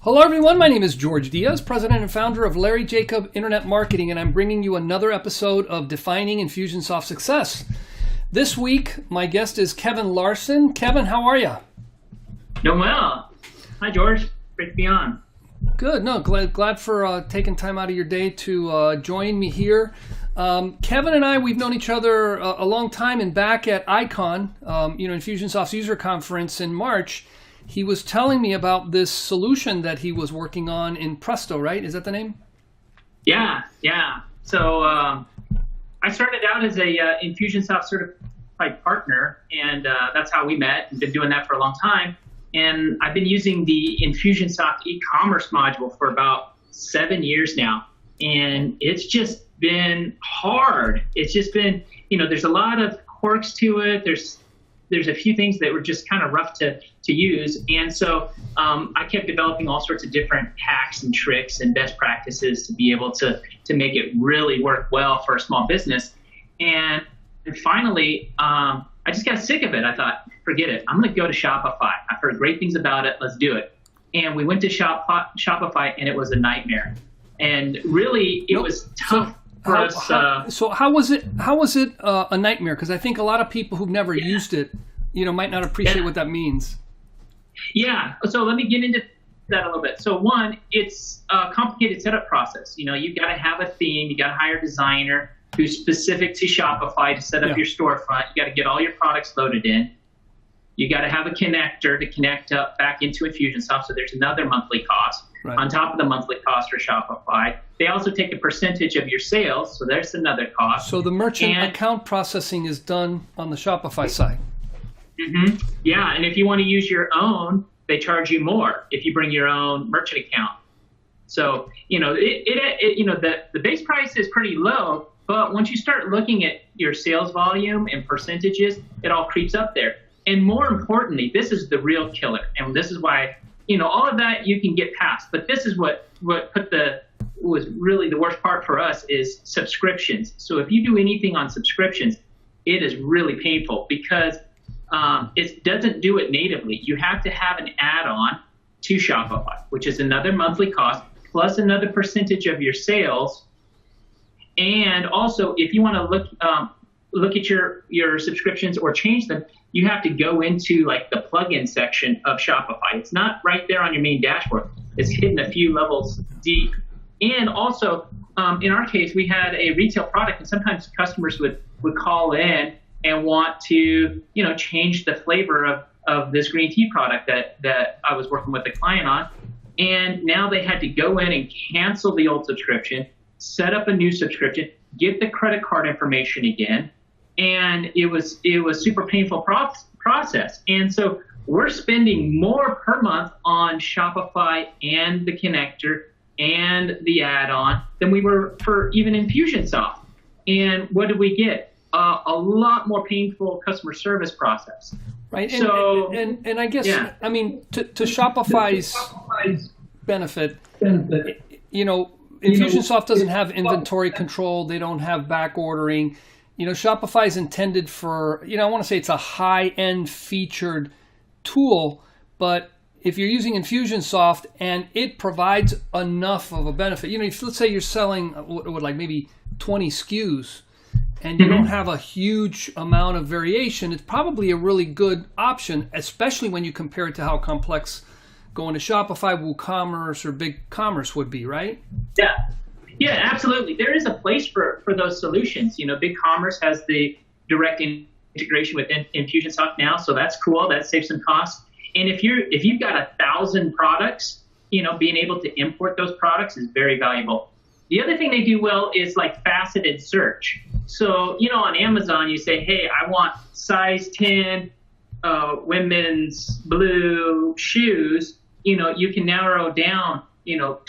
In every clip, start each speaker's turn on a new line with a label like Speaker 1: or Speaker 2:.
Speaker 1: Hello everyone, my name is Jorge Diaz, president and founder of Larry Jacob Internet Marketing, and I'm bringing you another episode of Defining Infusionsoft Success. This week, my guest is Kevin Larsen. Kevin, how are you?
Speaker 2: Doing well. Hi, George. Great to be on.
Speaker 1: Good. No, glad for taking time out of your day to join me here. Kevin and I, we've known each other a long time, and back at ICON, Infusionsoft's user conference in March, he was telling me about this solution that he was working on in Inpressto, right? Is that the name?
Speaker 2: Yeah. So I started out as a Infusionsoft Certified Partner, and that's how we met. I've been doing that for a long time. And I've been using the Infusionsoft e-commerce module for about 7 years now. And it's just been hard. It's just been, there's a lot of quirks to it. There's a few things that were just kind of rough to use. And so I kept developing all sorts of different hacks and tricks and best practices to be able to make it really work well for a small business. And finally, I just got sick of it. I thought, forget it. I'm going to go to Shopify. I've heard great things about it. Let's do it. And we went to Shopify, and it was a nightmare. And really, it was tough.
Speaker 1: So how was it a nightmare? Because I think a lot of people who've never used it, might not appreciate what that means.
Speaker 2: Yeah. So let me get into that a little bit. So one, it's a complicated setup process. You've got to have a theme. You got to hire a designer who's specific to Shopify to set up your storefront. You got to get all your products loaded in. You got to have a connector to connect up back into Infusionsoft. So there's another monthly cost. Right. On top of the monthly cost for Shopify. They also take a percentage of your sales, so there's another cost.
Speaker 1: So the merchant account processing is done on the Shopify side.
Speaker 2: Mm-hmm. Yeah, and if you want to use your own, they charge you more if you bring your own merchant account. So, the base price is pretty low, but once you start looking at your sales volume and percentages, it all creeps up there. And more importantly, this is the real killer, and this is why all of that you can get past, but this is what was really the worst part for us is subscriptions. So if you do anything on subscriptions, it is really painful because it doesn't do it natively. You have to have an add-on to Shopify, which is another monthly cost plus another percentage of your sales. And also, if you want to look at your subscriptions or change them, you have to go into like the plugin section of Shopify. It's not right there on your main dashboard. It's hidden a few levels deep. And also, in our case, we had a retail product, and sometimes customers would call in and want to, change the flavor of this green tea product that I was working with the client on. And now they had to go in and cancel the old subscription, set up a new subscription, get the credit card information again. And it was super painful process. And so we're spending more per month on Shopify and the connector and the add-on than we were for even Infusionsoft. And what did we get? A lot more painful customer service process.
Speaker 1: Right.
Speaker 2: So
Speaker 1: and I guess to Shopify's benefit, Infusionsoft doesn't have inventory control. They don't have back ordering. Shopify is intended for, I want to say it's a high-end featured tool, but if you're using Infusionsoft and it provides enough of a benefit, let's say you're selling like maybe 20 SKUs and you don't have a huge amount of variation, it's probably a really good option, especially when you compare it to how complex going to Shopify, WooCommerce, or BigCommerce would be, right?
Speaker 2: Yeah, absolutely. There is a place for those solutions. BigCommerce has the direct integration with Infusionsoft now, so that's cool. That saves some costs. And if you've got 1,000 products, being able to import those products is very valuable. The other thing they do well is like faceted search. So, on Amazon, you say, hey, I want size 10 women's blue shoes. You can narrow down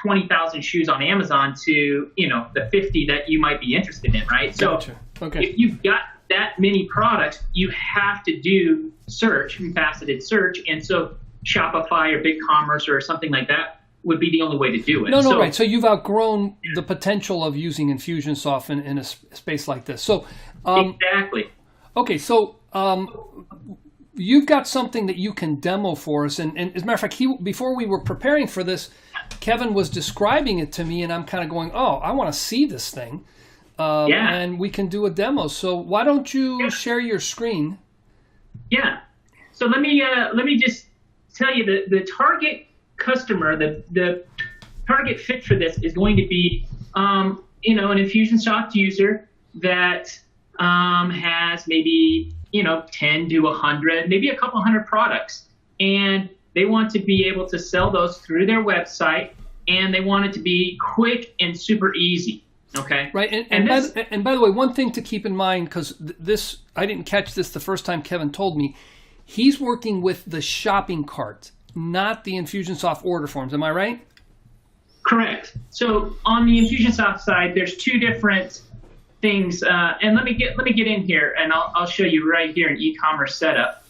Speaker 2: 20,000 shoes on Amazon to, the 50 that you might be interested in, right?
Speaker 1: Gotcha.
Speaker 2: So
Speaker 1: okay.
Speaker 2: If you've got that many products, you have to do search, faceted search. And so Shopify or BigCommerce or something like that would be the only way to do it.
Speaker 1: No, right. So you've outgrown the potential of using Infusionsoft in a space like this. So
Speaker 2: exactly.
Speaker 1: Okay, so you've got something that you can demo for us. And as a matter of fact, before we were preparing for this, Kevin was describing it to me, and I'm kind of going, oh, I want to see this thing. And we can do a demo. So why don't you share your screen? Yeah.
Speaker 2: So let me just tell you the target customer, the target fit for this is going to be, an Infusionsoft user that has maybe 10 to 100, maybe a couple hundred products, and they want to be able to sell those through their website, and they want it to be quick and super easy. Okay.
Speaker 1: Right. And by the way, one thing to keep in mind, because this, I didn't catch this the first time Kevin told me, he's working with the shopping cart, not the Infusionsoft order forms. Am I right?
Speaker 2: Correct. So on the Infusionsoft side, there's two different things. And let me get in here, and I'll show you right here in e-commerce setup.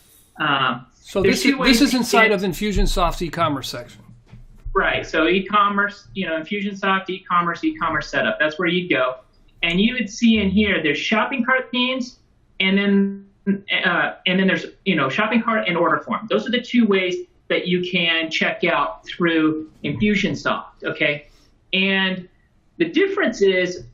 Speaker 1: So this is inside of Infusionsoft's e-commerce section.
Speaker 2: Right. So e-commerce, Infusionsoft e-commerce setup. That's where you go, and you would see in here there's shopping cart themes, and then there's shopping cart and order form. Those are the two ways that you can check out through Infusionsoft. Okay, and the difference is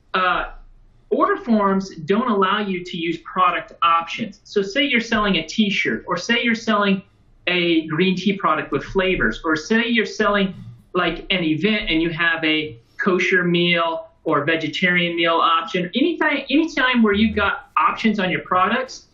Speaker 2: order forms don't allow you to use product options. So say you're selling a t-shirt, or say you're selling a green tea product with flavors, or say you're selling like an event and you have a kosher meal or vegetarian meal option. Anytime where you've got options on your products,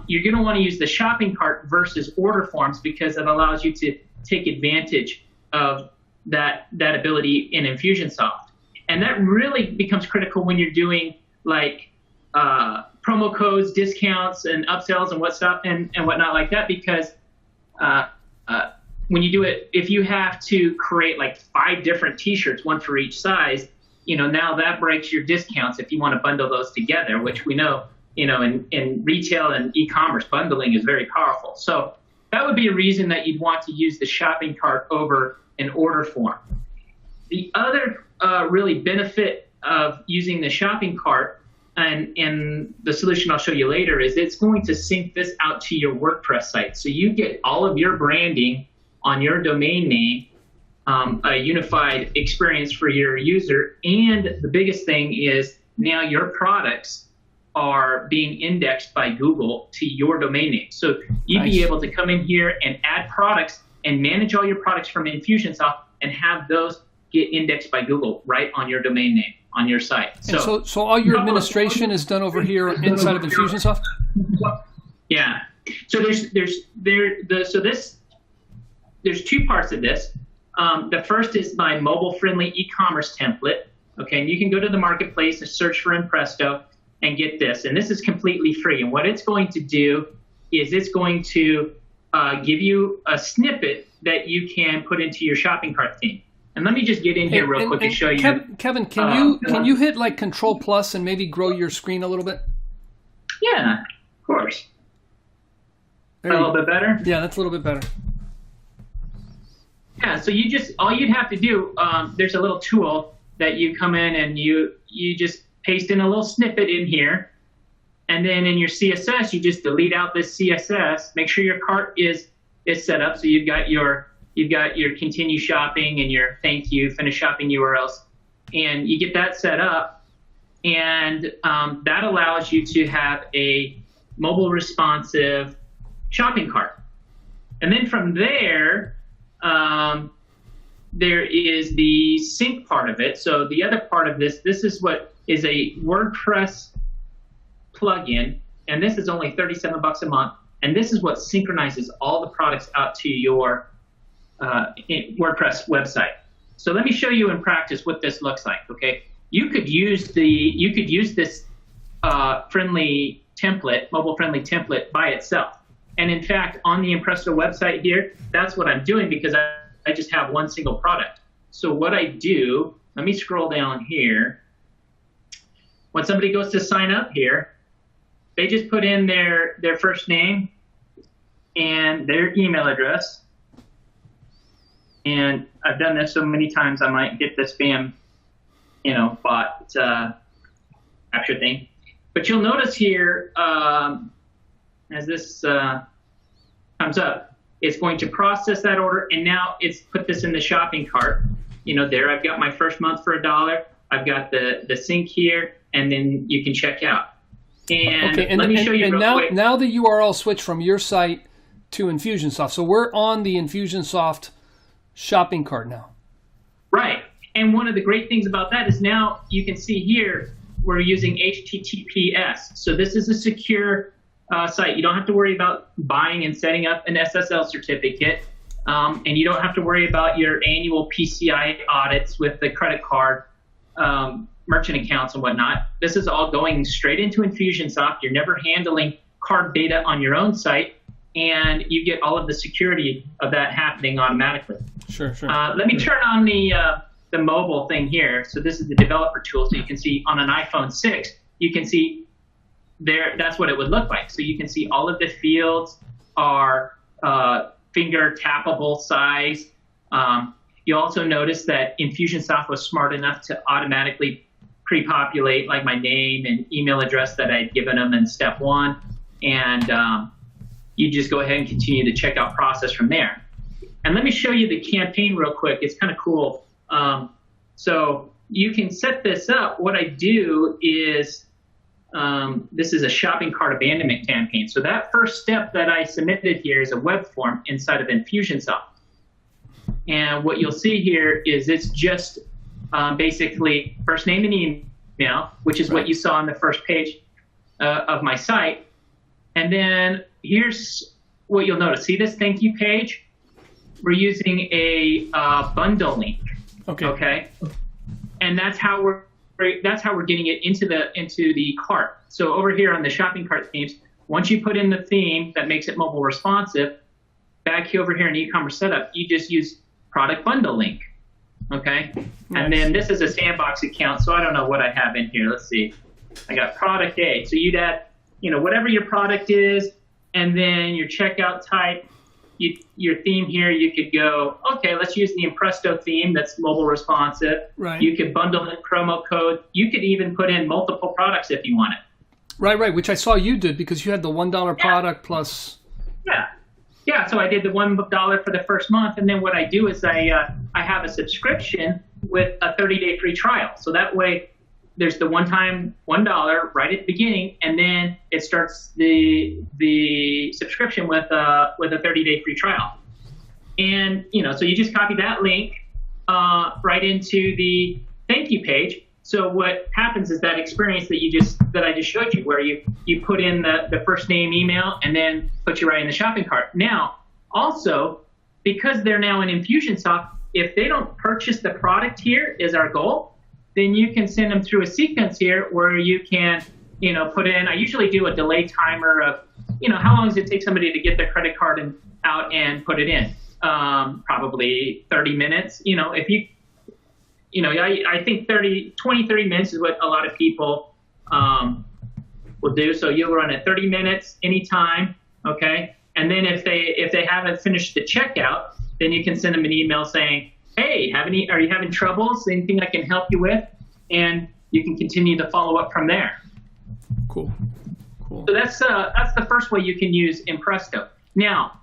Speaker 2: you're going to want to use the shopping cart versus order forms, because it allows you to take advantage of that ability in Infusionsoft. And that really becomes critical when you're doing like promo codes, discounts, and upsells and whatnot like that, because when you do it, if you have to create like 5 different t-shirts, one for each size, now that breaks your discounts if you want to bundle those together, which we know, in retail and e-commerce, bundling is very powerful. So that would be a reason that you'd want to use the shopping cart over an order form. The other really benefit of using the shopping cart, and the solution I'll show you later, is it's going to sync this out to your WordPress site. So you get all of your branding on your domain name, a unified experience for your user. And the biggest thing is now your products are being indexed by Google to your domain name. So you'd be able to come in here and add products and manage all your products from Infusionsoft and have those get indexed by Google right on your domain name on your site.
Speaker 1: So all your administration is done over here inside of Infusionsoft?
Speaker 2: Yeah. So there's two parts of this. The first is my mobile-friendly e-commerce template. Okay, and you can go to the marketplace and search for Impresto and get this. And this is completely free. And what it's going to do is it's going to give you a snippet that you can put into your shopping cart theme. And let me just get in here real quick and show you.
Speaker 1: Kevin, can you hit like Control Plus and maybe grow your screen a little bit?
Speaker 2: Yeah, of course. A little bit better?
Speaker 1: Yeah, that's a little bit better.
Speaker 2: Yeah, so all you'd have to do, there's a little tool that you come in and you just paste in a little snippet in here. And then in your CSS, you just delete out this CSS. Make sure your cart is set up. So you've got your continue shopping and your thank you, finish shopping URLs. And you get that set up. And that allows you to have a mobile responsive shopping cart. And then from there, there is the sync part of it. So the other part of this is what is a WordPress plugin, and this is only $37 a month. And this is what synchronizes all the products out to your WordPress website. So let me show you in practice what this looks like. Okay, you could use this friendly template, mobile-friendly template by itself. And in fact, on the Impressto website here, that's what I'm doing, because I just have one single product. So what I do, let me scroll down here. When somebody goes to sign up here, they just put in their first name and their email address. And I've done this so many times, I might get the spam, bot capture thing. But you'll notice here, as this comes up. It's going to process that order, and now it's put this in the shopping cart. There I've got my first month for $1. I've got the sync here, and then you can check out. And let me show you real quick.
Speaker 1: Now the URL switched from your site to Infusionsoft. So we're on the Infusionsoft shopping cart now.
Speaker 2: Right. And one of the great things about that is now you can see here we're using HTTPS. So this is a secure site. You don't have to worry about buying and setting up an SSL certificate. And you don't have to worry about your annual PCI audits with the credit card merchant accounts and whatnot. This is all going straight into Infusionsoft. You're never handling card data on your own site, and you get all of the security of that happening automatically.
Speaker 1: Sure.
Speaker 2: Let me turn on the mobile thing here. So this is the developer tool. So you can see on an iPhone 6, you can see there, that's what it would look like. So you can see all of the fields are finger tappable size. You also notice that Infusionsoft was smart enough to automatically pre-populate like my name and email address that I'd given them in step 1. And you just go ahead and continue the checkout process from there. And let me show you the campaign real quick. It's kind of cool. So you can set this up. What I do is, this is a shopping cart abandonment campaign. So that first step that I submitted here is a web form inside of Infusionsoft. And what you'll see here is it's just basically first name and email, which is what you saw on the first page of my site. And then here's what you'll notice. See this thank you page? We're using a bundle link. Okay. And that's how we're getting it into the cart. So over here on the shopping cart themes, once you put in the theme that makes it mobile responsive, back over here in e-commerce setup, you just use product bundle link. Okay. Nice. And then this is a sandbox account, so I don't know what I have in here. Let's see. I got product A. So you'd add, whatever your product is, and then your checkout type. Your theme here, you could go, okay, let's use the Impressto theme that's mobile responsive.
Speaker 1: Right.
Speaker 2: You could bundle in promo code. You could even put in multiple products if you wanted.
Speaker 1: Right, which I saw you did because you had the $1 product plus.
Speaker 2: Yeah, so I did the $1 for the first month, and then what I do is I have a subscription with a 30-day free trial. So that way there's the one-time $1 right at the beginning, and then it starts the subscription with a 30-day free trial. And so you just copy that link right into the thank you page. So what happens is that experience that I just showed you, where you put in the first name, email, and then put you right in the shopping cart. Now, also, because they're now in Infusionsoft, if they don't purchase the product here is our goal, then you can send them through a sequence here where you can, put in, I usually do a delay timer of, how long does it take somebody to get their credit card out and put it in? Probably 30 minutes. If you, I think 30 minutes is what a lot of people will do. So you'll run at 30 minutes anytime, okay? And then if they haven't finished the checkout, then you can send them an email saying, hey, are you having troubles? Anything I can help you with? And you can continue to follow up from there.
Speaker 1: Cool.
Speaker 2: So that's the first way you can use Impressto. Now,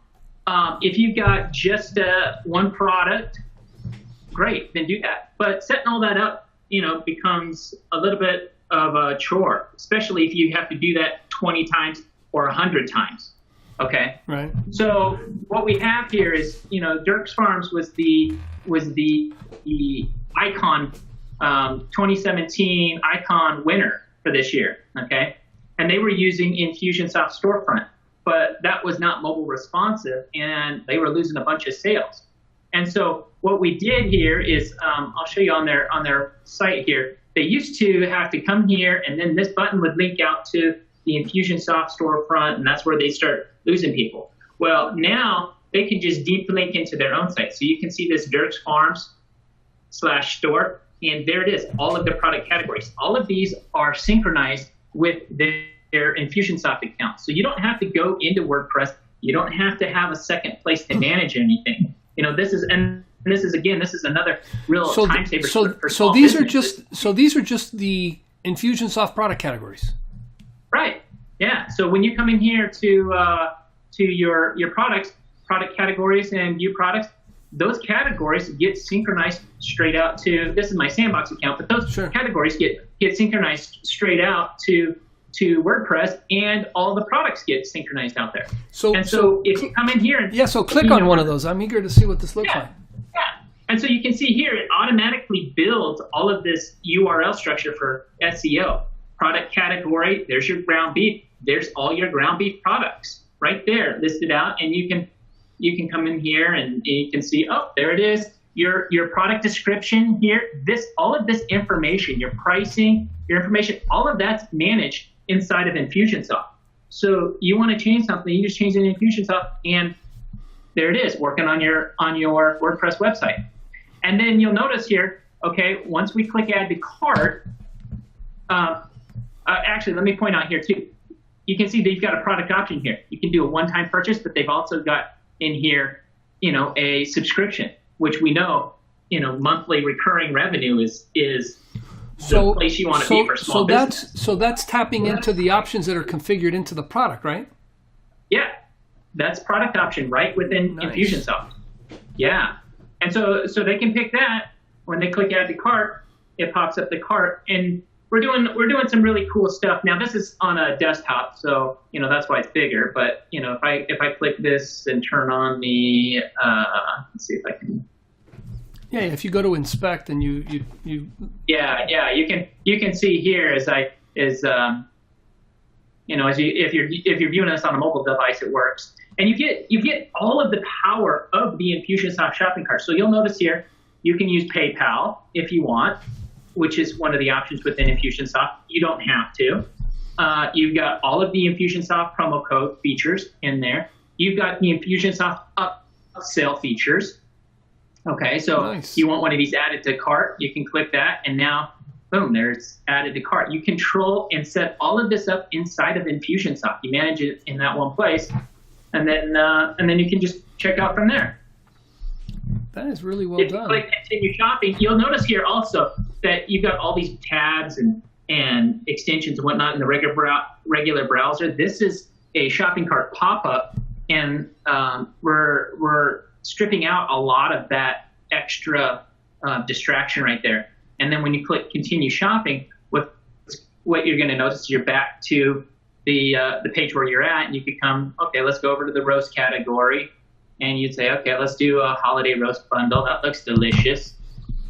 Speaker 2: if you've got just one product, great, then do that. But setting all that up, becomes a little bit of a chore, especially if you have to do that 20 times or 100 times. Okay.
Speaker 1: Right.
Speaker 2: So what we have here is, Dirk's Farms was the icon 2017 icon winner for this year. Okay. And they were using Infusionsoft Storefront, but that was not mobile responsive, and they were losing a bunch of sales. And so what we did here is, I'll show you on their site here. They used to have to come here, and then this button would link out to the Infusionsoft Storefront, and that's where they start losing people. Well, now they can just deep link into their own site. So you can see this Dirk's Farms /store, and there it is, all of the product categories. All of these are synchronized with their Infusionsoft account. So you don't have to go into WordPress. You don't have to have a second place to manage anything. This is another real time saver.
Speaker 1: So these are just the Infusionsoft product categories.
Speaker 2: Right. Yeah. So when you come in here to to your products, product categories, and view products, those categories get synchronized straight out to, this is my Sandbox account, but those categories get synchronized straight out to WordPress, and all the products get synchronized out there. So if you come in here and
Speaker 1: so click on one of those. I'm eager to see what this looks like.
Speaker 2: Yeah. And so you can see here, it automatically builds all of this URL structure for SEO. Product category, there's your ground beef. There's all your ground beef products right there listed out, and you can come in here and you can see, oh, there it is. Your product description here, all of this information, your pricing, your information, all of that's managed inside of Infusionsoft. So you want to change something, you just change it in Infusionsoft, and there it is, working on your WordPress website. And then you'll notice here, okay, once we click add to cart, actually, let me point out here too. You can see that you've got a product option here. You can do a one-time purchase, but they've also got in here, a subscription, which we know, monthly recurring revenue is the place you want to be for small business.
Speaker 1: So that's tapping into the options that are configured into the product, right?
Speaker 2: Yeah, that's product option right within Infusionsoft. Yeah, and so they can pick that when they click add to cart. It pops up the cart, and we're doing some really cool stuff. Now this is on a desktop, so that's why it's bigger. But if I click this and turn on the let's see if I can.
Speaker 1: Yeah, if you go to inspect and you.
Speaker 2: Yeah, you can see here if you're viewing this on a mobile device, it works, and you get all of the power of the Infusionsoft shopping cart. So you'll notice here you can use PayPal if you want, which is one of the options within Infusionsoft. You don't have to. You've got all of the Infusionsoft promo code features in there. You've got the Infusionsoft upsell features. Okay, so you want one of these added to cart, you can click that, and now, boom, there's added to cart. You control and set all of this up inside of Infusionsoft. You manage it in that one place, and then you can just check out from there.
Speaker 1: That is really well done.
Speaker 2: If you click continue shopping, you'll notice here also that you've got all these tabs and extensions and whatnot in the regular browser. This is a shopping cart pop-up, and we're stripping out a lot of that extra distraction right there. And then when you click continue shopping, what you're going to notice is you're back to the page where you're at, and you could come, okay, let's go over to the roast category, and you'd say, okay, let's do a holiday roast bundle. That looks delicious.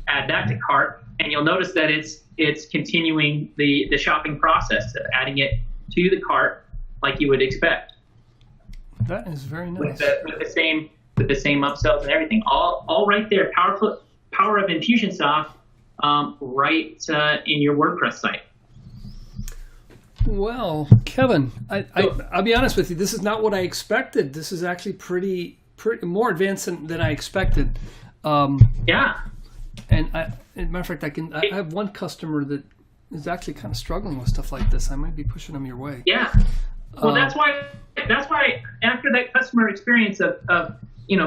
Speaker 2: Add that to cart, and you'll notice that it's continuing the shopping process of adding it to the cart like you would expect.
Speaker 1: That is very nice.
Speaker 2: With the same upsells and everything, all right there. Power of Infusionsoft, right in your WordPress site.
Speaker 1: Well, Kevin, I'll be honest with you. This is not what I expected. This is actually pretty more advanced than I expected.
Speaker 2: Yeah.
Speaker 1: And as a matter of fact, I have one customer that is actually kind of struggling with stuff like this. I might be pushing them your way.
Speaker 2: Yeah. Well, that's why after that customer experience of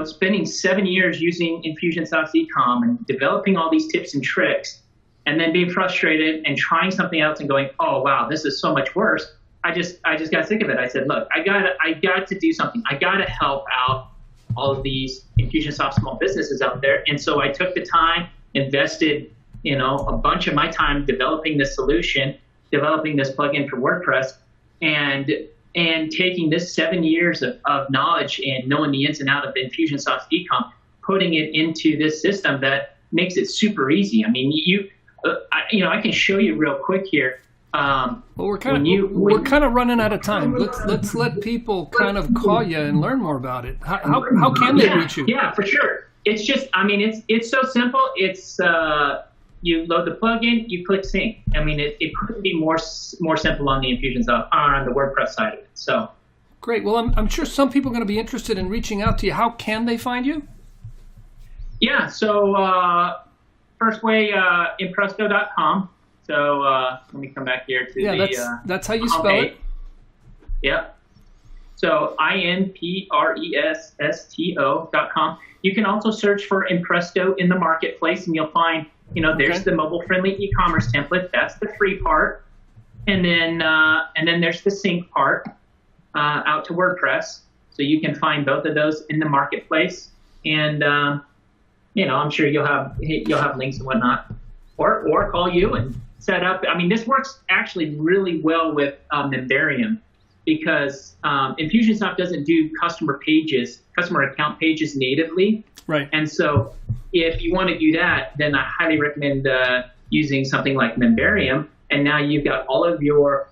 Speaker 2: spending 7 years using Infusionsoft e-com and developing all these tips and tricks, and then being frustrated and trying something else and going, oh wow, this is so much worse. I just got sick of it. I said, look, I got to do something. I got to help out all of these Infusionsoft small businesses out there. And so I took the time, invested, a bunch of my time developing this solution, developing this plugin for WordPress, and taking this 7 years of knowledge and knowing the ins and outs of Infusionsoft e-com, putting it into this system that makes it super easy. I mean, I can show you real quick here.
Speaker 1: Well, we're kind of running out of time. Let's let people kind of call you and learn more about it. How can they reach you?
Speaker 2: Yeah, for sure. It's just, it's so simple. It's you load the plugin, you click sync. It couldn't be more simple on the Infusionsoft on the WordPress side of it. So
Speaker 1: great. Well, I'm sure some people are going to be interested in reaching out to you. How can they find you?
Speaker 2: Yeah. So first way, Impresto.com. So let me come back here to
Speaker 1: that's how you spell it.
Speaker 2: Yep. So Impresto.com. You can also search for Impresto in the marketplace, and you'll find, there's the mobile-friendly e-commerce template. That's the free part, and then there's the sync part out to WordPress. So you can find both of those in the marketplace, and I'm sure you'll have links and whatnot, or call you and set up. I mean, this works actually really well with Memberium, because Infusionsoft doesn't do customer account pages natively.
Speaker 1: Right.
Speaker 2: And so if you want to do that, then I highly recommend using something like Memberium. And now you've got all of your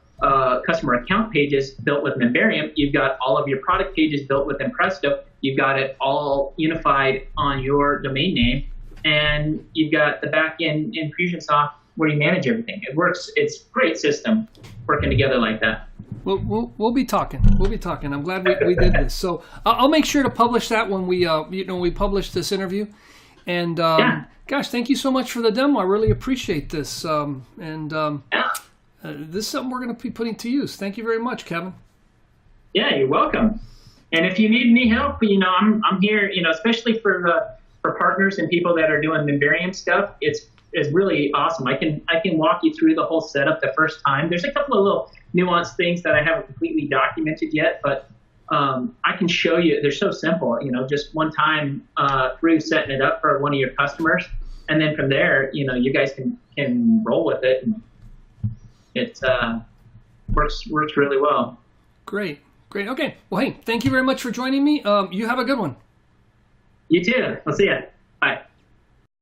Speaker 2: customer account pages built with Memberium. You've got all of your product pages built with Inpressto. You've got it all unified on your domain name. And you've got the back end Infusionsoft where you manage everything. It works. It's a great system working together like that.
Speaker 1: We'll be talking. We'll be talking. I'm glad we did this. So I'll make sure to publish that when we publish this interview. And gosh, thank you so much for the demo. I really appreciate this. This is something we're going to be putting to use. Thank you very much, Kevin.
Speaker 2: Yeah, you're welcome. And if you need any help, I'm here. Especially for partners and people that are doing Memberium stuff, it's really awesome. I can walk you through the whole setup the first time. There's a couple of little nuanced things that I haven't completely documented yet, but I can show you. They're so simple. Just one time through setting it up for one of your customers, and then from there, you guys can roll with it, and it works really well.
Speaker 1: Great. Okay. Well, hey, thank you very much for joining me. You have a good one.
Speaker 2: You too. I'll see ya.